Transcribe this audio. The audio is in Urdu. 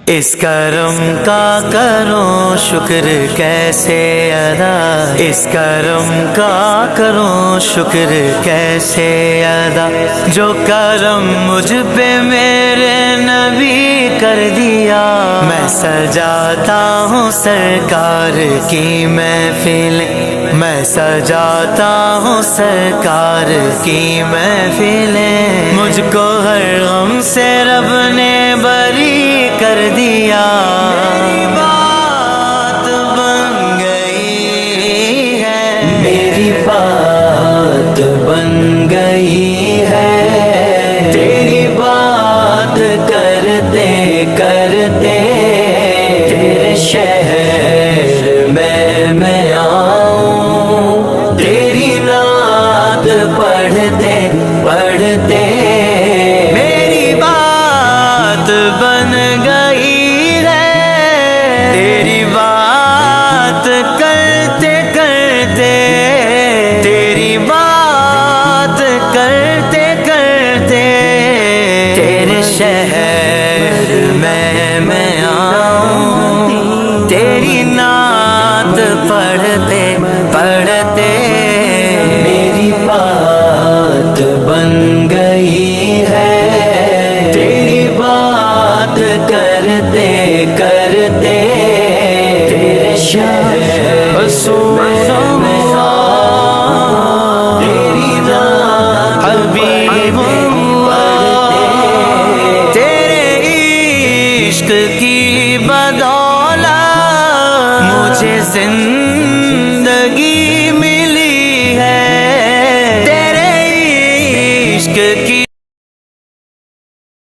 اس کرم کا کروں شکر کیسے ادا، اس کرم کا کروں شکر کیسے ادا، جو کرم مجھ پہ میرے نبی کر دیا۔ میں سجاتا ہوں سرکار کی محفلیں، میں سجاتا ہوں سرکار کی محفلیں، مجھ کو ہر غم سے رب نے بری کر دیا۔ میری بات بن گئی ہے، میری بات بن گئی ہے، تیری بات کرتے کرتے تیرے شہر میں آؤں، تیری نعت پڑھتے پڑھتے میری بات بن گئی ہے، تیری بات کرتے کرتے تیری بات کرتے کرتے تیرے شہر میں